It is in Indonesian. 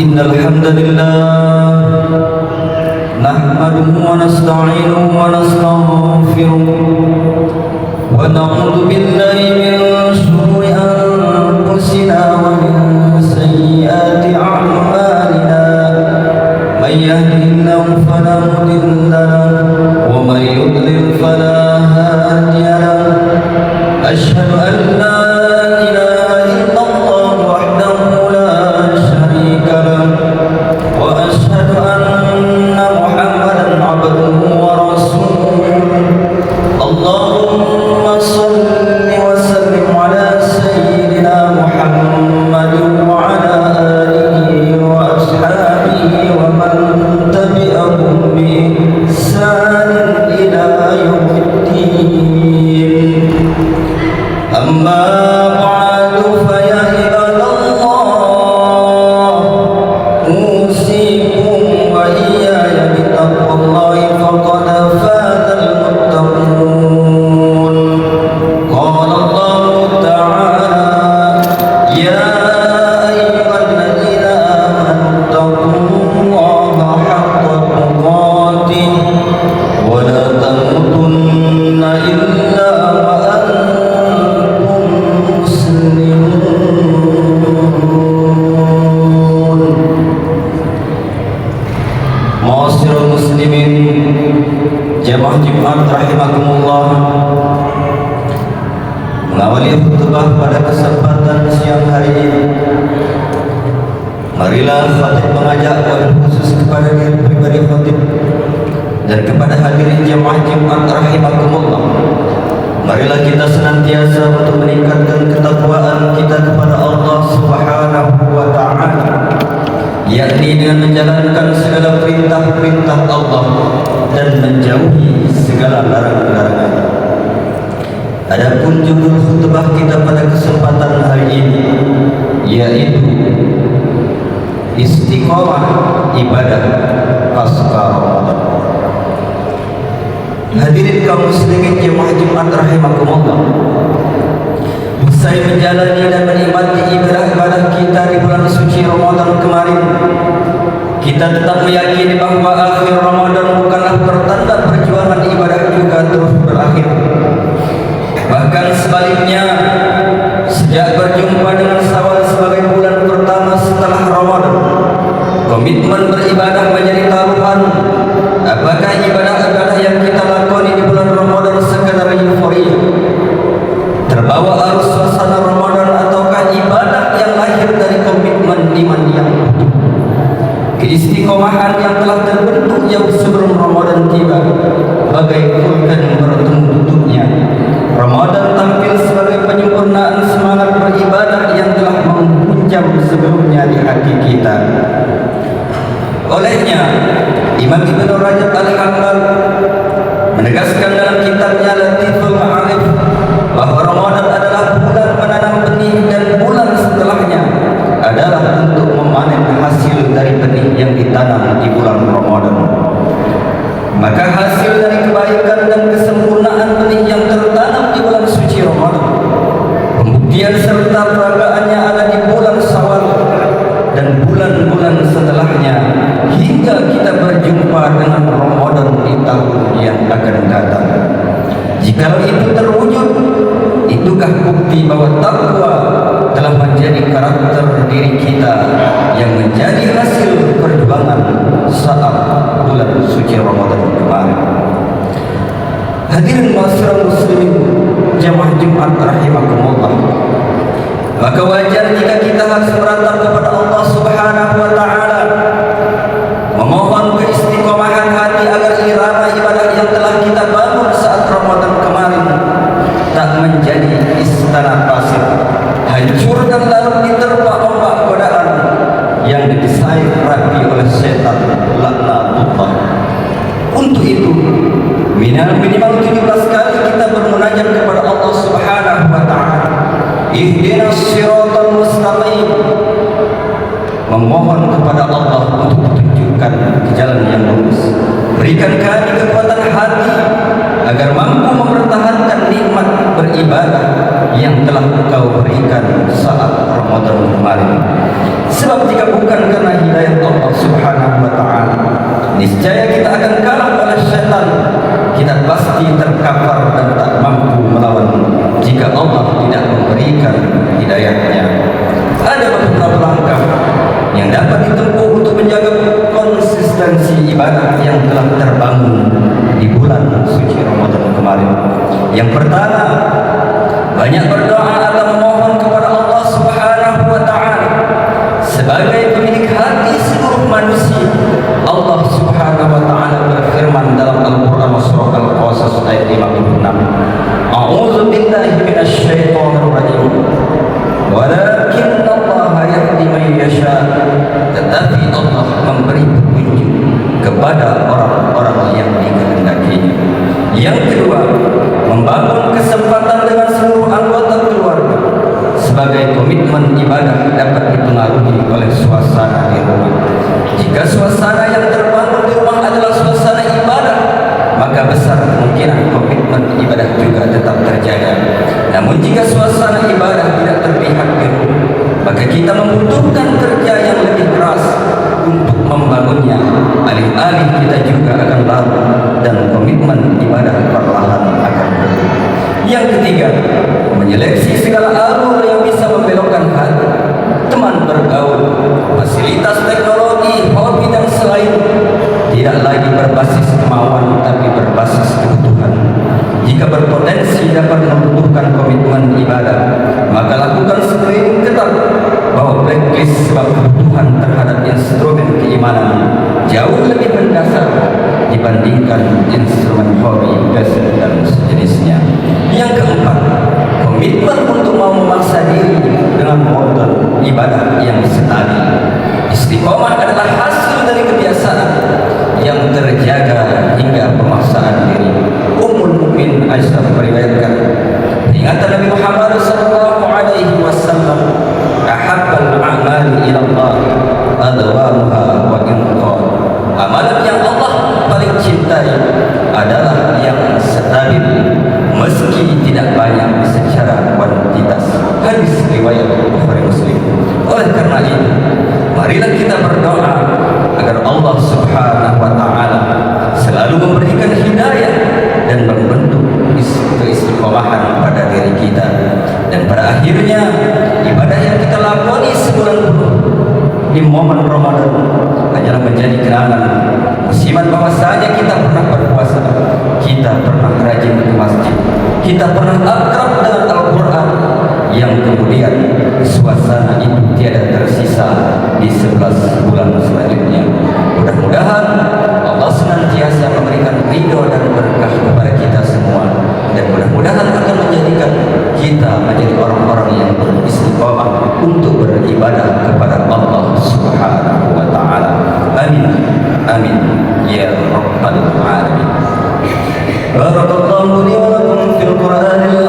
إن الحمد لله نحمده ونستعينه ونستغفره ونعوذ بالله من شرور أنفسنا ومن سيئات أعمالنا من يهده الله فلا مضل له ومن يضلل فلا هادي له أشهد أن لا إله إلا الله وحده لا شريك له وأشهد أن محمدا عبده ورسوله اللهم صل وسلم على سيدنا محمد وعلى آله وأصحابه ومن تبعهم بإحسان إلى يوم الدين أما بعد فيا عباد الله أوصيكم وإياي بتقوى الله فقد فاز المتقون قال الله تعالى يا أيها الذين آمنوا اتقوا الله حق تقاته ولا تموتن إلا وأنتم مسلمون Ma'asyiral muslimin jamaah Jumat rahimakumullah, mengawali khutbah pada kesempatan siang hari ini, marilah khatib mengajak wabil khusus kepada diri pribadi khatib dan kepada hadirin jamaah Jumat rahimakumullah, marilah kita senantiasa untuk meningkatkan ketakwaan kita kepada Allah Subhanahu wa ta'ala, yakni dengan menjalankan segala perintah-perintah Allah dan menjauhi segala larangan-larangan. Adapun judul khutbah kita pada kesempatan hari ini yaitu istiqomah ibadah pasca Ramadan. Hadirin kaum muslimin jemaah Jumat rahimakumullah, usai menjalani dan menikmati ibadah-ibadah kita di bulan suci Ramadan kemarin, kita tetap meyakini bahawa akhir Ramadan bukanlah pertanda perjuangan ibadah juga terus berakhir. Bahkan sebaliknya, sejak berjumpa dengan Syawal sebagai bulan pertama setelah Ramadan, komitmen beribadah menjadi taruhan. Apakah ibadah-ibadah yang kita lakoni di bulan Ramadan sekadar euforia, terbawa arus suasana Ramadan, ataukah ibadah yang lahir dari komitmen iman yang utuh? Keistiqomahan yang telah terbentuk jauh sebelum Ramadan tiba, bagai vulkan bertemu tutupnya. Ramadan tampil sebagai penyempurnaan semangat beribadah yang telah menghunjam sebelumnya di hati kita. Olehnya, Imam Ibn Rajab Al-Hambali menegaskan dalam kitabnya Latiful Ma'arif bahawa Ramadan adalah bulan menanam benih dan bulan setelahnya adalah untuk memanen hasil dari benih yang ditanam di bulan Ramadan. Maka hasil dari kebaikan dan kesempurnaan benih yang tertanam di bulan suci Ramadan, pembuktian serta peragaannya ada di bulan Syawal dan bulan-bulan setelahnya, hingga kita berjumpa dengan Ramadan di tahun yang akan datang. Jikalau itu terwujud, itukah bukti bahwa takwa telah menjadi karakter diri kita yang menjadi hasil perjuangan saat bulan suci Ramadan kemarin. Hadirin ma'asyiral muslimin jamaah Jumat rahimakumullah, maka wajar jika kita harus beratap kepada Allah Subhanahu wa ta'ala, memohon keistiqomahan hati agar irama ibadah yang telah kita bangun saat Ramadan kemarin tak menjadi istana pasir, hancur dan lalu diterpa ombak godaan yang didesain rapi oleh setan laknatullah. Untuk itu, minimal 17 kali kita bermunajat kepada Allah Subhanahu wa ta'ala, ihdinas siratal mustaqim, memohon kepada Allah untuk tunjukkan ke jalan yang lurus. Berikan kami kekuatan hati agar mampu mempertahankan nikmat beribadah yang telah Engkau berikan saat Ramadan kemarin. Sebab jika bukan karena hidayah niscaya kita akan kalah oleh syaitan. Kita pasti terkapar dan tak mampu melawan jika Allah tidak memberikan hidayahnya. Ada beberapa langkah yang dapat ditempuh untuk menjaga konsistensi ibadah yang telah terbangun di bulan suci Ramadan kemarin. Yang pertama, banyak berdoa atau memohon kepada Allah Subhanahu wa taala. Sebagai pemilik hati seluruh manusia, Allah Subhanahu wa taala berfirman dalam Al-Qur'an surah Al-Qasas ayat 56. A'udzu billahi minasyaitonir rajim. Walakin Allah yahdi man yasha. Tetapi Allah memberi petunjuk kepada orang-orang yang dikehendakinya. Yang kedua, membangun kesempatan dengan seluruh anggota keluarga. Sebagai komitmen ibadah dapat dipengaruhi oleh suasana di rumah. Jika suasana yang terbangun di rumah adalah suasana ibadah, maka besar kemungkinan komitmen ibadah juga tetap terjaga. Namun jika suasana ibadah tidak terlihat di rumah, maka kita membutuhkan kerja yang lebih keras untuk membangunnya. Alih-alih kita juga akan larut dan komitmen ibadah perlahan akan berubah. Yang ketiga, menyeleksi segala alur yang bisa membelokkan hati. Teman bergaul, fasilitas teknologi, hobi dan selain tidak lagi berbasis kemauan tapi berbasis kebutuhan. Jika berpotensi dapat membutuhkan komitmen ibadah, maka lakukan screening ketat bahwa blacklist sebab kebutuhan terhadap instrumen keimanan jauh lebih mendasar dibandingkan instrumen hobi, passion dan sejenisnya. Yang keempat, komitmen untuk mau memaksa diri dengan model ibadah yang stabil. Istiqomah adalah hasil dari kebiasaan yang terjaga hingga pemaksaan diri. Ummul Mukminin Aisyah meriwayatkan peringatan Nabi Muhammad sallallahu alaihi wasallam, ahabbal a'mali ila Allah adwamuha wa inqad. Amalan yang Allah paling cintai adalah yang stabil meski tidak banyak secara kuantitas. Hadis riwayat Bukhari Muslim. Oleh karena itu, marilah kita berdoa agar Allah Subhanahu wa taala selalu memberikan hidayah dan membentuk keistiqomahan pada diri kita, dan pada akhirnya ibadah yang kita lakoni sebulan penuh di momen Ramadan hanyalah menjadi kenangan musiman bahwasanya kita pernah berpuasa, kita pernah rajin ke masjid, kita pernah akrab dengan Al-Quran, yang kemudian suasana itu tiada tersisa di 11 bulan selanjutnya. Mudah-mudahan Allah senantiasa memberikan ridho dan berkah kepada kita semua, dan mudah-mudahan akan menjadikan kita menjadi orang-orang yang beristiqomah untuk beribadah kepada Allah Subhanahu wa taala. Amin. Amin ya rabbal alamin. Barakallahu li wa lakum fil Qur'anil